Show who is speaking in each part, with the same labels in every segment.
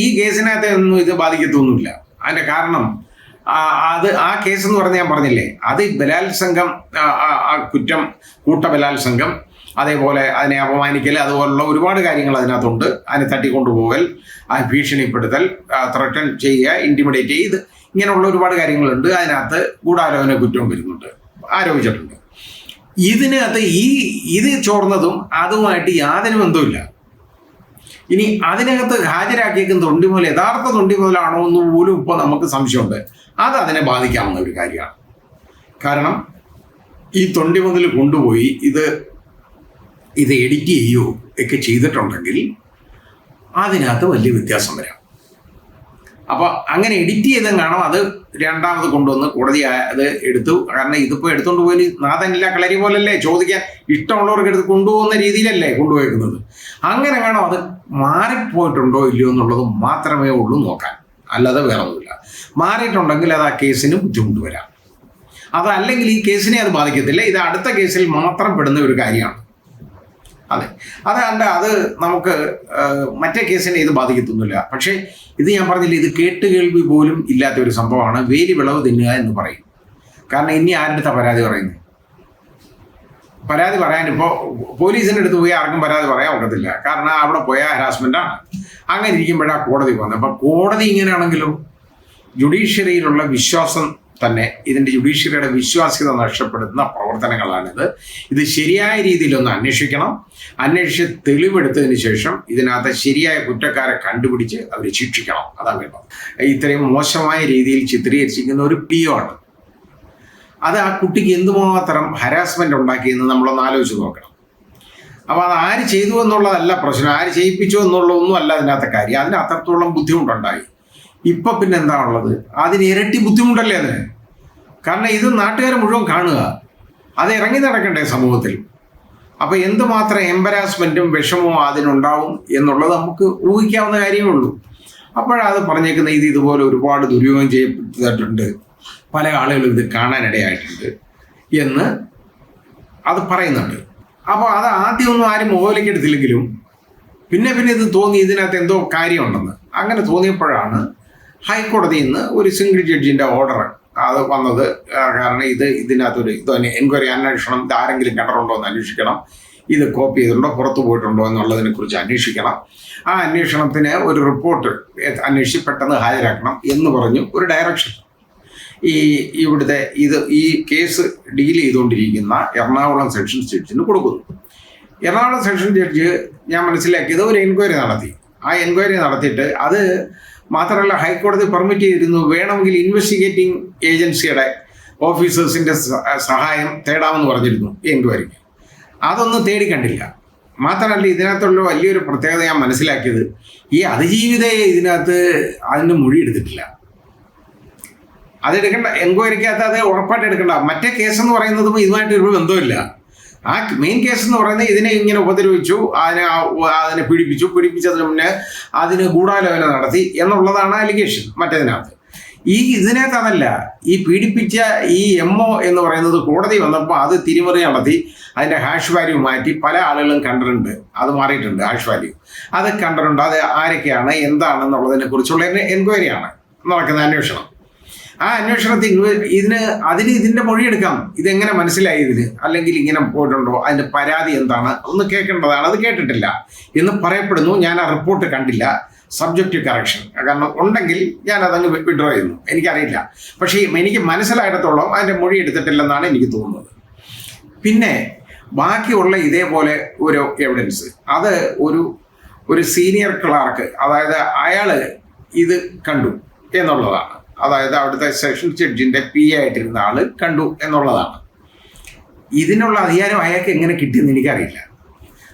Speaker 1: ഈ കേസിനകത്ത് ഒന്നും ഇത് ബാധിക്കത്തൊന്നുമില്ല. അതിൻ്റെ കാരണം ആ കേസ് എന്ന് പറഞ്ഞ് ഞാൻ പറഞ്ഞില്ലേ, അത് ബലാത്സംഗം, കുറ്റം, കൂട്ടബലാത്സംഗം, അതേപോലെ അതിനെ അപമാനിക്കൽ, അതുപോലുള്ള ഒരുപാട് കാര്യങ്ങൾ അതിനകത്തുണ്ട്. അതിനെ തട്ടിക്കൊണ്ടുപോകൽ, ഭീഷണിപ്പെടുത്തൽ, ത്രട്ടൺ ചെയ്യുക, ഇൻറ്റിമിഡേറ്റ് ചെയ്ത്, ഇങ്ങനെയുള്ള ഒരുപാട് കാര്യങ്ങളുണ്ട്. അതിനകത്ത് ഗൂഢാലോചന കുറ്റവും വരുന്നുണ്ട്, ആരോപിച്ചിട്ടുണ്ട്. ഇതിനകത്ത് ഇത് ചോർന്നതും അതുമായിട്ട് യാതൊരു ബന്ധവുമില്ല. ഇനി അതിനകത്ത് ഹാജരാക്കിയേക്കുന്ന തൊണ്ടിമുതൽ യഥാർത്ഥ തൊണ്ടിമുതലാണോ എന്ന് പോലും ഇപ്പോൾ നമുക്ക് സംശയമുണ്ട്. അത് അതിനെ ബാധിക്കാവുന്ന ഒരു കാര്യമാണ്. കാരണം ഈ തൊണ്ടിമുതൽ കൊണ്ടുപോയി ഇത് എഡിറ്റ് ചെയ്യുകയോ ഒക്കെ ചെയ്തിട്ടുണ്ടെങ്കിൽ അതിനകത്ത് വലിയ വ്യത്യാസം വരാം. അപ്പോൾ അങ്ങനെ എഡിറ്റ് ചെയ്തെങ്ങാണോ അത് രണ്ടാമത് കൊണ്ടുവന്ന് കോടതി അത് എടുത്തു. കാരണം ഇതിപ്പോൾ എടുത്തുകൊണ്ട് പോയി നാഥനില്ല കളരി പോലല്ലേ, ചോദിക്കാൻ ഇഷ്ടമുള്ളവർക്ക് എടുത്ത് കൊണ്ടുപോകുന്ന രീതിയിലല്ലേ കൊണ്ടുപോയിരിക്കുന്നത്. അങ്ങനെ കാണോ അത് മാറിപ്പോയിട്ടുണ്ടോ ഇല്ലയോ എന്നുള്ളത് മാത്രമേ ഉള്ളൂ നോക്കാൻ, അല്ലാതെ വേറെ ഒന്നുമില്ല. മാറിയിട്ടുണ്ടെങ്കിൽ അത് ആ കേസിന് ബുദ്ധിമുട്ട് വരാം. അതല്ലെങ്കിൽ ഈ കേസിനെ അത് ബാധിക്കത്തില്ല. ഇത് അടുത്ത കേസിൽ മാത്രം പെടുന്ന ഒരു കാര്യമാണ്. അത് നമുക്ക് മറ്റേ കേസിനെ ഇത് ബാധിക്കത്തൊന്നുമില്ല. പക്ഷേ ഇത് ഞാൻ പറഞ്ഞില്ല, ഇത് കേട്ടുകേൾവി പോലും ഇല്ലാത്ത ഒരു സംഭവമാണ്. വേലി വിളവ് തിന്നുക എന്ന് പറയും. കാരണം ഇനി ആരുടെ പരാതി പറയുന്നത്? പരാതി പറയാനിപ്പോൾ പോലീസിൻ്റെ അടുത്ത് പോയി ആർക്കും പരാതി പറയാൻ ഒക്കത്തില്ല. കാരണം അവിടെ പോയ ഹരാസ്മെൻ്റാണ്. അങ്ങനെ ഇരിക്കുമ്പോഴാണ് കോടതി പോകുന്നത്. അപ്പം കോടതി ഇങ്ങനെയാണെങ്കിലും ജുഡീഷ്യറിയിലുള്ള വിശ്വാസം തന്നെ, ഇതിൻ്റെ ജുഡീഷ്യറിയുടെ വിശ്വാസ്യത നഷ്ടപ്പെടുത്തുന്ന പ്രവർത്തനങ്ങളാണിത്. ഇത് ശരിയായ രീതിയിലൊന്ന് അന്വേഷിക്കണം. അന്വേഷിച്ച് തെളിവെടുത്തതിന് ശേഷം ഇതിനകത്ത് ശരിയായ കുറ്റക്കാരെ കണ്ടുപിടിച്ച് അവർ ശിക്ഷിക്കണം. അതാണ് വേണ്ടത്. ഇത്രയും മോശമായ രീതിയിൽ ചിത്രീകരിച്ചിരിക്കുന്ന ഒരു PO ആണ്. അത് ആ കുട്ടിക്ക് എന്തുമാത്രം ഹരാസ്മെൻ്റ് ഉണ്ടാക്കിയെന്ന് നമ്മളൊന്ന് ആലോചിച്ച് നോക്കണം. അപ്പോൾ അത് ആര് ചെയ്തു എന്നുള്ളതല്ല പ്രശ്നം, ആര് ചെയ്യിപ്പിച്ചു എന്നുള്ളതൊന്നും അല്ല അതിനകത്തെ കാര്യം. അതിന് അത്രത്തോളം ബുദ്ധിമുട്ടുണ്ടായി. ഇപ്പം പിന്നെ എന്താണുള്ളത്? അതിന് ഇരട്ടി ബുദ്ധിമുട്ടല്ലേ അതിന്? കാരണം ഇത് നാട്ടുകാർ മുഴുവൻ കാണുക, അത് ഇറങ്ങി നടക്കണ്ടേ സമൂഹത്തിൽ. അപ്പോൾ എന്തുമാത്രം എംബരാസ്മെൻറ്റും വിഷമവും അതിനുണ്ടാവും എന്നുള്ളത് നമുക്ക് ഊഹിക്കാവുന്ന കാര്യമേ ഉള്ളൂ. അപ്പോഴത് പറഞ്ഞേക്കുന്ന ഇതുപോലെ ഒരുപാട് ദുരുപയോഗം ചെയ്യപ്പെട്ടിട്ടുണ്ട്, പല ആളുകളും ഇത് കാണാനിടയായിട്ടുണ്ട് എന്ന് അത് പറയുന്നുണ്ട്. അപ്പോൾ അത് ആദ്യമൊന്നും ആരും മുഖവിലേക്ക് എടുത്തില്ലെങ്കിലും പിന്നെ ഇത് തോന്നി ഇതിനകത്ത് എന്തോ കാര്യമുണ്ടെന്ന്. അങ്ങനെ തോന്നിയപ്പോഴാണ് ഹൈക്കോടതിയിൽ നിന്ന് ഒരു സിംഗിൾ ജഡ്ജിൻ്റെ ഓർഡർ അത് വന്നത്. കാരണം ഇതിനകത്തൊരു എൻക്വയറി, അന്വേഷണം, ഇത് ആരെങ്കിലും കണ്ടിട്ടുണ്ടോ എന്ന് അന്വേഷിക്കണം, ഇത് കോപ്പി ചെയ്തിട്ടുണ്ടോ, പുറത്തു പോയിട്ടുണ്ടോ എന്നുള്ളതിനെ കുറിച്ച് അന്വേഷിക്കണം, ആ അന്വേഷണത്തിന് ഒരു റിപ്പോർട്ട് അന്വേഷിച്ച് പെട്ടെന്ന് ഹാജരാക്കണം എന്ന് പറഞ്ഞു ഒരു ഡയറക്ഷൻ ഇവിടുത്തെ ഈ കേസ് ഡീൽ ചെയ്തുകൊണ്ടിരിക്കുന്ന എറണാകുളം സെഷൻ ജഡ്ജിന് കൊടുക്കുന്നു. എറണാകുളം സെഷൻ ജഡ്ജി ഞാൻ മനസ്സിലാക്കിയത് ഒരു എൻക്വയറി നടത്തി. ആ എൻക്വയറി നടത്തിയിട്ട് അത് മാത്രമല്ല ഹൈക്കോടതി പെർമിറ്റ് ചെയ്തിരുന്നു, വേണമെങ്കിൽ ഇൻവെസ്റ്റിഗേറ്റിംഗ് ഏജൻസിയുടെ ഓഫീസേഴ്സിൻ്റെ സഹായം തേടാമെന്ന് പറഞ്ഞിരുന്നു എൻക്വയറിക്ക്. അതൊന്നും തേടിക്കണ്ടില്ല. മാത്രമല്ല ഇതിനകത്തുള്ള വലിയൊരു പ്രത്യേകത ഞാൻ മനസ്സിലാക്കിയത്, ഈ അതിജീവിതയെ ഇതിനകത്ത് അതിൻ്റെ മൊഴി എടുത്തിട്ടില്ല. അതെടുക്കേണ്ട, എൻക്വയറിക്കകത്ത് അത് ഉറപ്പായിട്ട് എടുക്കേണ്ട. മറ്റേ കേസെന്ന് പറയുന്നതും ഇതുമായിട്ടൊരു ബന്ധമില്ല. ആ മെയിൻ കേസ് എന്ന് പറയുന്നത് ഇതിനെ ഇങ്ങനെ ഉപദ്രവിച്ചു, അതിനെ പീഡിപ്പിച്ചതിന് മുന്നേ അതിന് ഗൂഢാലോചന നടത്തി എന്നുള്ളതാണ് അലിഗേഷൻ. മറ്റേതിനകത്ത് ഇതിനകത്ത് അതല്ല. ഈ പീഡിപ്പിച്ച ഈ MO എന്ന് പറയുന്നത് കോടതി വന്നപ്പോൾ അത് തിരിമറി നടത്തി അതിൻ്റെ ഹാഷ് വാല്യൂ മാറ്റി പല ആളുകളും കണ്ടിട്ടുണ്ട്. അത് മാറിയിട്ടുണ്ട്, ഹാഷ് വാല്യൂ അത് കണ്ടിട്ടുണ്ട്. അത് ആരൊക്കെയാണ് എന്താണെന്നുള്ളതിനെ കുറിച്ചുള്ള എൻക്വയറിയാണ് നടക്കുന്ന അന്വേഷണം. ആ അന്വേഷണത്തിൽ ഇതിൻ്റെ മൊഴിയെടുക്കാം. ഇതെങ്ങനെ മനസ്സിലായി ഇതിന്, അല്ലെങ്കിൽ ഇങ്ങനെ പോയിട്ടുണ്ടോ, അതിൻ്റെ പരാതി എന്താണ് ഒന്ന് കേൾക്കേണ്ടതാണ്. അത് കേട്ടിട്ടില്ല എന്ന് പറയപ്പെടുന്നു. ഞാൻ ആ റിപ്പോർട്ട് കണ്ടില്ല, സബ്ജക്റ്റ് കറക്ഷൻ. കാരണം ഉണ്ടെങ്കിൽ ഞാൻ അതങ്ങ് വിഡ്രോ ചെയ്യുന്നു, എനിക്കറിയില്ല. പക്ഷേ എനിക്ക് മനസ്സിലായിടത്തോളം അതിൻ്റെ മൊഴി എടുത്തിട്ടില്ലെന്നാണ് എനിക്ക് തോന്നുന്നത്. പിന്നെ ബാക്കിയുള്ള ഇതേപോലെ ഒരു എവിഡൻസ്, അത് ഒരു സീനിയർ ക്ലാർക്ക്, അതായത് അയാൾ ഇത് കണ്ടു എന്നുള്ളതാണ്. അതായത് അവിടുത്തെ സെഷൻ ജഡ്ജിൻ്റെ PA ആയിട്ടിരുന്ന ആൾ കണ്ടു എന്നുള്ളതാണ്. ഇതിനുള്ള അധികാരം അയാൾക്ക് എങ്ങനെ കിട്ടിയെന്ന് എനിക്കറിയില്ല.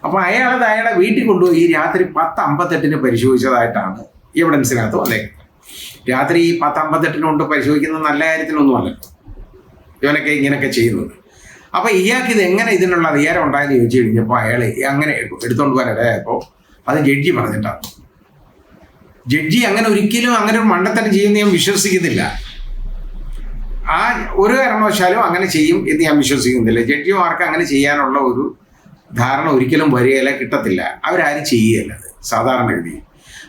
Speaker 1: അപ്പോൾ അയാളുടെ വീട്ടിൽ കൊണ്ടുപോയി രാത്രി 10:58 പരിശോധിച്ചതായിട്ടാണ് എവിഡൻസിനകത്ത് വന്നേക്കുന്നത്. രാത്രി 10:58 കൊണ്ട് പരിശോധിക്കുന്നത് നല്ല കാര്യത്തിനൊന്നും അല്ലല്ലോ ഇവനൊക്കെ ഇങ്ങനെയൊക്കെ ചെയ്യുന്നത്. അപ്പോൾ ഇയാൾക്ക് ഇത് എങ്ങനെ ഇതിനുള്ള അധികാരം ഉണ്ടായെന്ന് ചോദിച്ചു കഴിഞ്ഞപ്പോൾ അയാൾ അങ്ങനെ എടുത്തുകൊണ്ട് വരാപ്പോൾ അത് ജഡ്ജി പറഞ്ഞിട്ടാണ്. ജഡ്ജി അങ്ങനെ ഒരിക്കലും അങ്ങനെ ഒരു മണ്ടത്തരം ചെയ്യുമെന്ന് ഞാൻ വിശ്വസിക്കുന്നില്ല. ആ ഒരു കാരണവശാലും അങ്ങനെ ചെയ്യും എന്ന് ഞാൻ വിശ്വസിക്കുന്നില്ല. ജഡ്ജിമാർക്ക് അങ്ങനെ ചെയ്യാനുള്ള ഒരു ധാരണ ഒരിക്കലും വരികയില്ല, കിട്ടത്തില്ല. അവരാരും ചെയ്യുകയല്ല അത് സാധാരണഗതിയിൽ.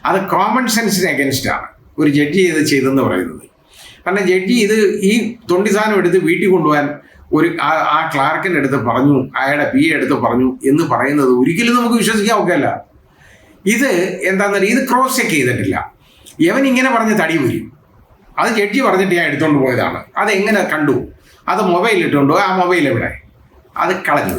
Speaker 1: അത് കോമൺ സെൻസിന് അഗൻസ്റ്റ് ആണ് ഒരു ജഡ്ജി ഇത് ചെയ്തെന്ന് പറയുന്നത്. കാരണം ജഡ്ജി ഇത് ഈ തൊണ്ടി സാധനം എടുത്ത് വീട്ടിൽ കൊണ്ടുപോകാൻ ആ ക്ലാർക്കിൻ്റെ അടുത്ത് പറഞ്ഞു, അയാളുടെ PA എടുത്ത് പറഞ്ഞു എന്ന് പറയുന്നത് ഒരിക്കലും നമുക്ക് വിശ്വസിക്കാൻ ഒക്കെയല്ല. ഇത് എന്താണെന്നറിയാം, ഇത് ക്രോസ് ചെക്ക് ചെയ്തിട്ടില്ല. യവൻ ഇങ്ങനെ പറഞ്ഞ് തടി വരും, അത് ജഡ്ജി പറഞ്ഞിട്ട് ഞാൻ എടുത്തുകൊണ്ട് പോയതാണ്. അതെങ്ങനെ കണ്ടു? അത് മൊബൈൽ ഇട്ടുകൊണ്ടോ, ആ മൊബൈൽ എവിടെ? അത് കളഞ്ഞു.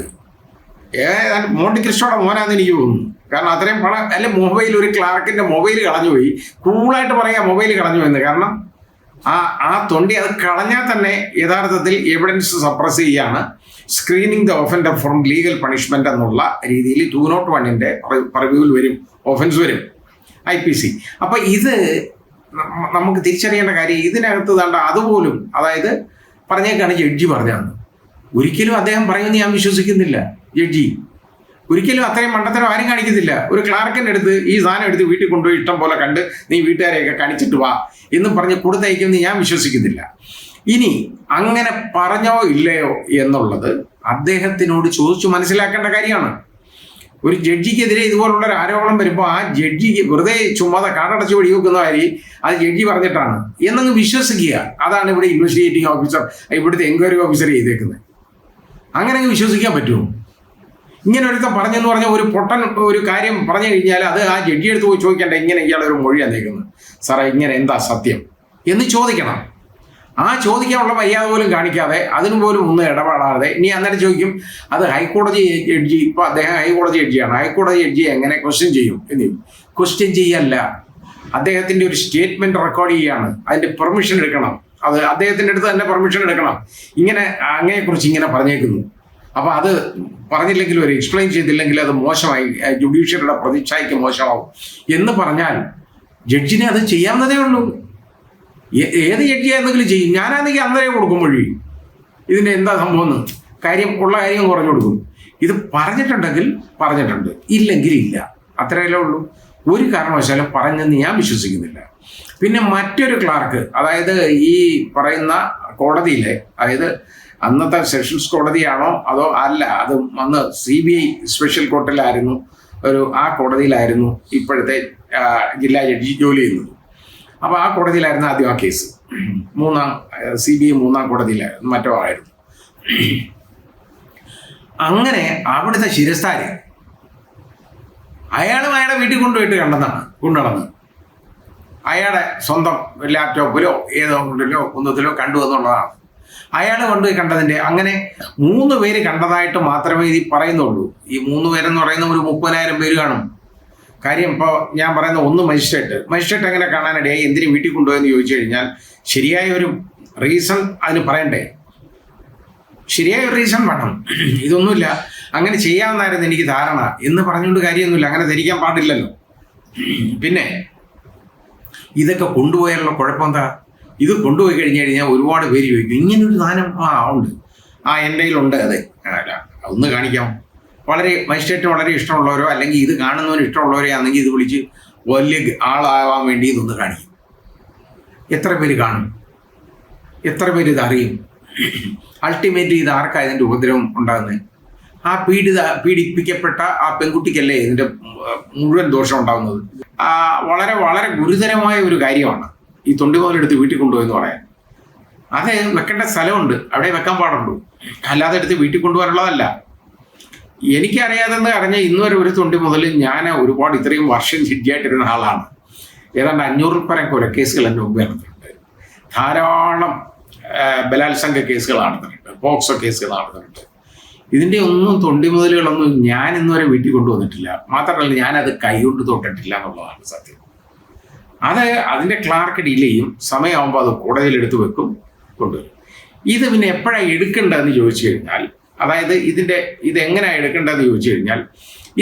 Speaker 1: മോണ്ടി ക്രിസ്റ്റോയുടെ മോനാന്ന് എനിക്ക് തോന്നുന്നു. കാരണം അത്രയും പണം അല്ലെ മൊബൈൽ, ഒരു ക്ലാർക്കിൻ്റെ മൊബൈൽ കളഞ്ഞു പോയി. കൂളായിട്ട് പറയാം മൊബൈൽ കളഞ്ഞു എന്ന്. കാരണം ആ തൊണ്ടി അത് കളഞ്ഞാൽ തന്നെ യഥാർത്ഥത്തിൽ എവിഡൻസ് സപ്രസ് ചെയ്യാണ്, screening the offender from legal punishment എന്നുള്ള രീതിയിൽ 201 പർവ്യൂവിൽ വരും, ഒഫൻസ് വരും IPC. അപ്പം ഇത് നമുക്ക് തിരിച്ചറിയേണ്ട കാര്യം. ഇതിനകത്ത് വേണ്ട അതുപോലും, അതായത് പറഞ്ഞേക്കാണ് ജഡ്ജി പറഞ്ഞതെന്ന്. ഒരിക്കലും അദ്ദേഹം പറയുമെന്ന് ഞാൻ വിശ്വസിക്കുന്നില്ല. ജഡ്ജി ഒരിക്കലും അത്രയും മണ്ടത്തരം ആരും കാണിക്കുന്നില്ല. ഒരു ക്ലാർക്കിൻ്റെ അടുത്ത് ഈ സാധനം എടുത്ത് വീട്ടിൽ കൊണ്ടുപോയി ഇഷ്ടം പോലെ കണ്ട് നീ വീട്ടുകാരെയൊക്കെ കാണിച്ചിട്ട് വാ എന്നും പറഞ്ഞ് കൊടുത്തയക്കുമെന്ന് ഞാൻ വിശ്വസിക്കുന്നില്ല. ഇനി അങ്ങനെ പറഞ്ഞോ ഇല്ലയോ എന്നുള്ളത് അദ്ദേഹത്തിനോട് ചോദിച്ചു മനസ്സിലാക്കേണ്ട കാര്യമാണ്. ഒരു ജഡ്ജിക്കെതിരെ ഇതുപോലുള്ള ഒരു ആരോപണം വരുമ്പോൾ ആ ജഡ്ജിക്ക് വെറുതെ ചുമ്മാതെ കാടടച്ച് വെടിവെക്കുന്ന കാര്യം അത് ജഡ്ജി പറഞ്ഞിട്ടാണ് എന്നങ്ങ് വിശ്വസിക്കുക. അതാണ് ഇവിടെ ഇൻവെസ്റ്റിഗേറ്റിംഗ് ഓഫീസർ, ഇവിടുത്തെ എൻക്വയറി ഓഫീസർ ചെയ്തേക്കുന്നത്. അങ്ങനെ അങ്ങ് വിശ്വസിക്കാൻ പറ്റുമോ? ഇങ്ങനെ ഒരുത്തം പറഞ്ഞെന്ന് പറഞ്ഞാൽ ഒരു പൊട്ടൻ ഒരു കാര്യം പറഞ്ഞു കഴിഞ്ഞാൽ അത് ആ ജഡ്ജി എടുത്ത് പോയി ചോദിക്കേണ്ട, ഇങ്ങനെ ഇയാളൊരു മൊഴി തന്നേക്കുന്നത് സാറേ, ഇങ്ങനെ എന്താ സത്യം എന്ന് ചോദിക്കണം. ആ ചോദിക്കാനുള്ള മര്യാദ പോലും കാണിക്കാതെ, അതിന് പോലും ഒന്നും ഇടപെടാതെ ഇനി അന്നേരം ചോദിക്കും അത് ഹൈക്കോടതി ജഡ്ജി, ഇപ്പം അദ്ദേഹം ഹൈക്കോടതി ജഡ്ജിയാണ്, ഹൈക്കോടതി ജഡ്ജി എങ്ങനെ ക്വസ്റ്റ്യൻ ചെയ്യും എന്ന്. ക്വസ്റ്റ്യൻ ചെയ്യല്ല, അദ്ദേഹത്തിൻ്റെ ഒരു സ്റ്റേറ്റ്മെൻറ്റ് റെക്കോർഡ് ചെയ്യുകയാണ്. അതിൻ്റെ പെർമിഷൻ എടുക്കണം, അത് അദ്ദേഹത്തിൻ്റെ അടുത്ത് തന്നെ പെർമിഷൻ എടുക്കണം. ഇങ്ങനെ അങ്ങയെക്കുറിച്ച് ഇങ്ങനെ പറഞ്ഞേക്കുന്നു. അപ്പോൾ അത് പറഞ്ഞില്ലെങ്കിൽ, ഒരു എക്സ്പ്ലെയിൻ ചെയ്തില്ലെങ്കിൽ അത് മോശമായി, ജുഡീഷ്യറിയുടെ പ്രതിച്ഛായയ്ക്ക് മോശമാവും എന്ന് പറഞ്ഞാൽ ജഡ്ജിനെ അത് ചെയ്യാവുന്നതേ ഉള്ളൂ. ഏത് ജഡ്ജിയാണെന്നെങ്കിലും ചെയ്യും. ഞാനാണെങ്കിൽ അന്നേരം കൊടുക്കും മൊഴി, ഇതിൻ്റെ എന്താ സംഭവം എന്ന് കാര്യം ഉള്ള കാര്യം കുറഞ്ഞു കൊടുക്കും. ഇത് പറഞ്ഞിട്ടുണ്ടെങ്കിൽ പറഞ്ഞിട്ടുണ്ട്, ഇല്ലെങ്കിൽ ഇല്ല, അത്രയല്ലേ ഉള്ളൂ. ഒരു കാരണവശാലും പറഞ്ഞെന്ന് ഞാൻ വിശ്വസിക്കുന്നില്ല. പിന്നെ മറ്റൊരു ക്ലാർക്ക്, അതായത് ഈ പറയുന്ന കോടതിയിലെ, അതായത് അന്നത്തെ സെഷൻസ് കോടതിയാണോ അതോ അല്ല, അത് അന്ന് CBI സ്പെഷ്യൽ കോർട്ടിലായിരുന്നു, ആ കോടതിയിലായിരുന്നു ഇപ്പോഴത്തെ ജില്ലാ ജഡ്ജി ജോലി ചെയ്യുന്നത്. അപ്പോൾ ആ കോടതിയിലായിരുന്നു ആദ്യം ആ കേസ്. CBI 3-ാം കോടതിയിലായിരുന്നു, മറ്റോ ആയിരുന്നു. അങ്ങനെ അവിടുത്തെ ശിരസ്ഥാര് അയാളും അയാളുടെ വീട്ടിൽ കൊണ്ടുപോയിട്ട് കൊണ്ടുനടന്ന് അയാളുടെ സ്വന്തം ലാപ്ടോപ്പിലോ ഏതോ കൊണ്ടിലോ ഒന്നത്തിലോ കണ്ടു എന്നുള്ളതാണ്. അയാൾ കൊണ്ടുപോയി കണ്ടതിൻ്റെ അങ്ങനെ 3 പേര് കണ്ടതായിട്ട് മാത്രമേ ഇത് പറയുന്നുള്ളൂ. ഈ 3 പേരെന്ന് പറയുന്ന ഒരു 30,000 പേര് കാണും. കാര്യം ഇപ്പോൾ ഞാൻ പറയുന്ന ഒന്ന് മജിസ്ട്രേറ്റ് എങ്ങനെ കാണാനിടയായി, എന്തിനു വീട്ടിൽ കൊണ്ടുപോയെന്ന് ചോദിച്ചു കഴിഞ്ഞാൽ ശരിയായ ഒരു റീസൺ അതിന് പറയണ്ടേ, ശരിയായ ഒരു റീസൺ വേണം. ഇതൊന്നുമില്ല, അങ്ങനെ ചെയ്യാമെന്നായിരുന്നു എനിക്ക് ധാരണ എന്ന് പറഞ്ഞുകൊണ്ട് കാര്യമൊന്നുമില്ല, അങ്ങനെ ധരിക്കാൻ പാടില്ലല്ലോ. പിന്നെ ഇതൊക്കെ കൊണ്ടുപോയാലുള്ള കുഴപ്പം എന്താ? ഇത് കൊണ്ടുപോയി കഴിഞ്ഞാൽ ഒരുപാട് പേര് ചോദിക്കും, ഇങ്ങനൊരു സാധനം ഉണ്ട്, എൻ്റെ കയ്യിലുണ്ട്, അതെ ഒന്ന് കാണിക്കാം. മജിസ്ട്രേറ്റിന് വളരെ ഇഷ്ടമുള്ളവരോ അല്ലെങ്കിൽ ഇത് കാണുന്നവന് ഇഷ്ടമുള്ളവരോ ആണെങ്കിൽ ഇത് വിളിച്ച് വലിയ ആളാവാൻ വേണ്ടി ഇതൊന്ന് കാണിക്കും. എത്ര പേര് കാണും? എത്ര പേര് ഇത് അറിയും? അൾട്ടിമേറ്റ്ലി ഇത് ആർക്കാ ഇതിൻ്റെ ഉപദ്രവം ഉണ്ടാകുന്നത്? ആ പീഡിപ്പിക്കപ്പെട്ട ആ പെൺകുട്ടിക്കല്ലേ ഇതിൻ്റെ മുഴുവൻ ദോഷം ഉണ്ടാകുന്നത്. വളരെ വളരെ ഗുരുതരമായ ഒരു കാര്യമാണ് ഈ തൊണ്ടി മുതലെടുത്ത് വീട്ടിൽ കൊണ്ടുപോയെന്ന് പറയാൻ. അത് വെക്കേണ്ട സ്ഥലമുണ്ട്, അവിടെ വെക്കാൻ പാടുള്ളൂ, അല്ലാതെ എടുത്ത് വീട്ടിൽ കൊണ്ടുപോകാനുള്ളതല്ല. എനിക്കറിയാതെന്ന് അറിഞ്ഞ ഇന്നുവരെ ഒരു തൊണ്ടി മുതൽ ഞാൻ ഒരുപാട് ഇത്രയും വർഷം ജഡ്ജിയായിട്ടിരുന്ന ആളാണ്. ഏതാണ്ട് 500 പരം കൊലക്കേസുകൾ എൻ്റെ മുമ്പ് നടന്നിട്ടുണ്ട്. ധാരാളം ബലാത്സംഗ കേസുകൾ നടന്നിട്ടുണ്ട്, പോക്സോ കേസുകൾ നടന്നിട്ടുണ്ട്. ഇതിൻ്റെ ഒന്നും തൊണ്ടി മുതലുകളൊന്നും ഞാൻ ഇന്നുവരെ വീട്ടിൽ കൊണ്ടുവന്നിട്ടില്ല. മാത്രമല്ല ഞാനത് കൈകൊണ്ട് തൊട്ടിട്ടില്ല എന്നുള്ളതാണ് സത്യം. അതിൻ്റെ ക്ലാർക്ക് ഡീൽ ചെയ്യും, സമയമാകുമ്പോൾ അത് കോടതിയിലെടുത്ത് വെക്കും, കൊണ്ടുവരും. ഇത് പിന്നെ എപ്പോഴാണ് എടുക്കേണ്ടതെന്ന് ചോദിച്ചു കഴിഞ്ഞാൽ, അതായത് ഇതെങ്ങനെയാണ് എടുക്കേണ്ടതെന്ന് ചോദിച്ചു കഴിഞ്ഞാൽ,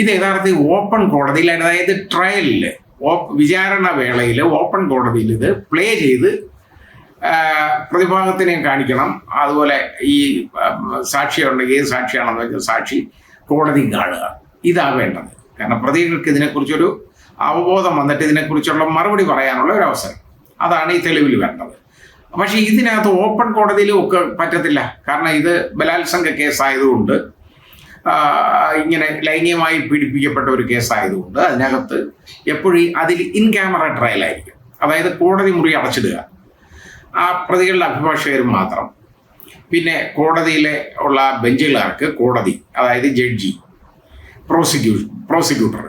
Speaker 1: ഇത് യഥാർത്ഥത്തിൽ ഓപ്പൺ കോടതിയിൽ, അതായത് ട്രയലിൽ, വിചാരണ വേളയിൽ ഓപ്പൺ കോടതിയിൽ ഇത് പ്ലേ ചെയ്ത് പ്രതിഭാഗത്തിനെ കാണിക്കണം. അതുപോലെ ഈ സാക്ഷിയുണ്ടെങ്കിൽ ഏത് സാക്ഷിയാണെന്ന് വെച്ചാൽ സാക്ഷി കോടതി കാണുക. ഇതാ വേണ്ടത്. കാരണം പ്രതികൾക്ക് ഇതിനെക്കുറിച്ചൊരു അവബോധം വന്നിട്ട് ഇതിനെക്കുറിച്ചുള്ള മറുപടി പറയാനുള്ള ഒരു അവസരം, അതാണ് ഈ തെളിവിൽ വേണ്ടത്. പക്ഷേ ഇതിനകത്ത് ഓപ്പൺ കോടതിയിലും ഒക്കെ പറ്റത്തില്ല. കാരണം ഇത് ബലാത്സംഗ കേസായതുകൊണ്ട് ഇങ്ങനെ ലൈംഗികമായി പീഡിപ്പിക്കപ്പെട്ട ഒരു കേസായതുകൊണ്ട് അതിനകത്ത് എപ്പോഴും അതിൽ ഇൻ ക്യാമറ ട്രയൽ ആയിരിക്കും. അതായത് കോടതി മുറി അടച്ചിടുക, ആ പ്രതികളുടെ അഭിഭാഷകരും മാത്രം, പിന്നെ കോടതിയിലെ ഉള്ള ബെഞ്ചുകാർക്ക് കോടതി, അതായത് ജഡ്ജി, പ്രോസിക്യൂട്ടർ,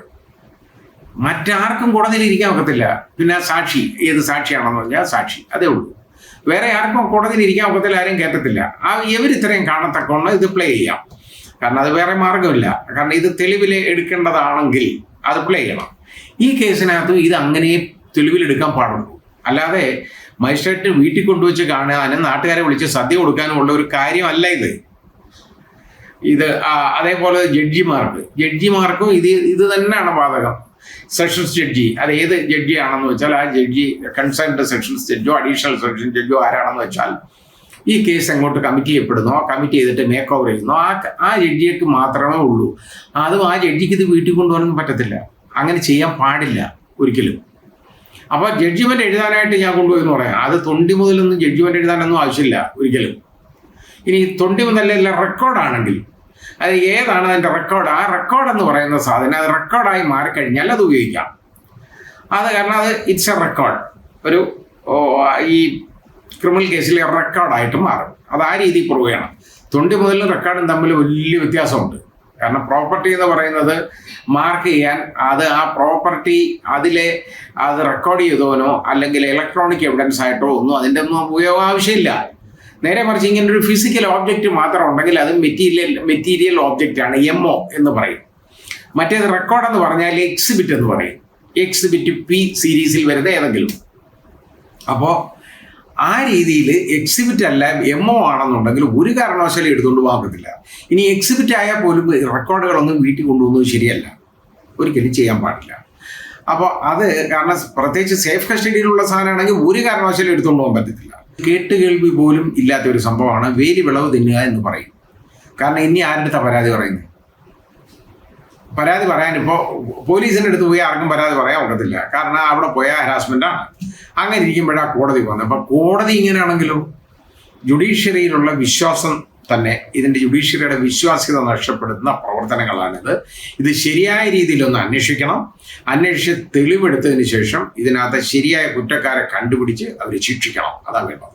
Speaker 1: മറ്റാർക്കും കോടതിയിൽ ഇരിക്കാൻ ഒക്കത്തില്ല. പിന്നെ സാക്ഷി, ഏത് സാക്ഷിയാണെന്ന് പറഞ്ഞാൽ സാക്ഷി, അതേ ഉള്ളൂ. വേറെ ആർക്കും കോടതിയിൽ ഇരിക്കാൻ ഒക്കത്തില്ല, ആരും കയറ്റത്തില്ല. ഇവർ ഇത്രയും കാണത്തക്കൊണ്ട് ഇത് പ്ലേ ചെയ്യാം. കാരണം അത് വേറെ മാർഗമില്ല. കാരണം ഇത് തെളിവിൽ എടുക്കേണ്ടതാണെങ്കിൽ അത് പ്ലേ ചെയ്യണം. ഈ കേസിനകത്തും ഇത് അങ്ങനെ തെളിവിലെടുക്കാൻ പാടുള്ളൂ. അല്ലാതെ മജിസ്ട്രേറ്റ് വീട്ടിൽ കൊണ്ടുവച്ച് കാണാനും നാട്ടുകാരെ വിളിച്ച് സദ്യ കൊടുക്കാനും ഉള്ള ഒരു കാര്യമല്ല ഇത്. അതേപോലെ ജഡ്ജിമാർക്കും ഇത് തന്നെയാണ് ബാധകം. സെഷൻസ് ജഡ്ജി, അത് ഏത് ജഡ്ജിയാണെന്ന് വെച്ചാൽ ആ ജഡ്ജി കൺസേൺഡ് സെഷൻസ് ജഡ്ജോ അഡീഷണൽ സെഷൻ ജഡ്ജോ ആരാണെന്ന് വെച്ചാൽ ഈ കേസ് എങ്ങോട്ട് കമ്മിറ്റ് ചെയ്യപ്പെടുന്നോ, കമ്മിറ്റ് ചെയ്തിട്ട് മേക്ക് ഓവർ ചെയ്യുന്നോ ആ ജഡ്ജിക്ക് മാത്രമേ ഉള്ളൂ. അതും ആ ജഡ്ജിക്ക് ഇത് വീട്ടിൽ കൊണ്ടുപോകാനൊന്നും പറ്റത്തില്ല. അങ്ങനെ ചെയ്യാൻ പാടില്ല ഒരിക്കലും. അപ്പോൾ ജഡ്ജിമെൻ്റ് എഴുതാനായിട്ട് ഞാൻ കൊണ്ടുപോയെന്ന് പറയാം. അത് തൊണ്ടി മുതലൊന്നും ജഡ്ജിമെൻ്റ് എഴുതാനൊന്നും ആവശ്യമില്ല ഒരിക്കലും. ഇനി തൊണ്ടി മുതലല്ല റെക്കോർഡാണെങ്കിൽ, അത് ഏതാണ് അതിൻ്റെ റെക്കോർഡ്, ആ റെക്കോർഡ് എന്ന് പറയുന്ന സാധനം അത് റെക്കോർഡായി മാറിക്കഴിഞ്ഞാൽ അത് ഉപയോഗിക്കാം. അത് കാരണം അത് ഇറ്റ്സ് എ റെക്കോർഡ്, ഒരു ഈ ക്രിമിനൽ കേസിലെ റെക്കോർഡായിട്ട് മാറും. അത് ആ രീതിയിൽ പ്രൂവ് ചെയ്യണം. തൊണ്ടി മുതലും റെക്കോർഡും തമ്മിൽ വലിയ വ്യത്യാസമുണ്ട്. കാരണം പ്രോപ്പർട്ടി എന്ന് പറയുന്നത് മാർക്ക് ചെയ്യാൻ ആ പ്രോപ്പർട്ടി അത് റെക്കോർഡ് ചെയ്തോനോ അല്ലെങ്കിൽ ഇലക്ട്രോണിക് എവിഡൻസ് ആയിട്ടോ ഒന്നും അതിൻ്റെ ഒന്നും ഉപയോഗം ആവശ്യമില്ല. നേരെ മറിച്ച് ഇങ്ങനെ ഒരു ഫിസിക്കൽ ഓബ്ജക്റ്റ് മാത്രം ഉണ്ടെങ്കിൽ അത് മെറ്റീരിയൽ ഓബ്ജക്റ്റ് ആണ്, MO എന്ന് പറയും. മറ്റേത് റെക്കോർഡ് എന്ന് പറഞ്ഞാൽ എക്സിബിറ്റ് എന്ന് പറയും. എക്സിബിറ്റ് P സീരീസിൽ വരുന്ന ഏതെങ്കിലും. അപ്പോൾ ആ രീതിയിൽ എക്സിബിറ്റ് അല്ല MO ആണെന്നുണ്ടെങ്കിൽ ഒരു കാരണവശാലും എടുത്തുകൊണ്ട് പോകത്തില്ല. ഇനി എക്സിബിറ്റ് ആയാൽ പോലും റെക്കോർഡുകളൊന്നും വീട്ടിൽ കൊണ്ടുപോകുന്നത് ശരിയല്ല, ഒരിക്കലും ചെയ്യാൻ പാടില്ല. അപ്പോൾ അത് കാരണം പ്രത്യേകിച്ച് സേഫ് കസ്റ്റഡിയിലുള്ള സാധനമാണെങ്കിൽ ഒരു കാരണവശാലും എടുത്തുകൊണ്ട് പോകാൻ പറ്റത്തില്ല. കേട്ടുകേൾവി പോലും ഇല്ലാത്ത ഒരു സംഭവമാണ് വേലി വിളവ് തിന്നുക എന്ന് പറയും. കാരണം ഇനി ആരുടെ പരാതി പറയുന്നത്? പരാതി പറയാനിപ്പോൾ പോലീസിൻ്റെ അടുത്ത് പോയി ആർക്കും പരാതി പറയാൻ ഒക്കത്തില്ല. കാരണം അവിടെ പോയ ഹരാസ്മെൻ്റാണ്. അങ്ങനെ ഇരിക്കുമ്പോഴാണ് കോടതി പോകുന്നത്. അപ്പം കോടതി ഇങ്ങനെയാണെങ്കിലും ജുഡീഷ്യറിയിലുള്ള വിശ്വാസം തന്നെ, ഇതിൻ്റെ ജുഡീഷ്യറിയുടെ വിശ്വാസ്യത നഷ്ടപ്പെടുത്തുന്ന പ്രവർത്തനങ്ങളാണിത്. ഇത് ശരിയായ രീതിയിലൊന്ന് അന്വേഷിക്കണം. അന്വേഷിച്ച് തെളിവെടുത്തതിന് ശേഷം ഇതിനകത്ത് ശരിയായ കുറ്റക്കാരെ കണ്ടുപിടിച്ച് അവർ ശിക്ഷിക്കണം. അതാണ് വേണ്ടത്.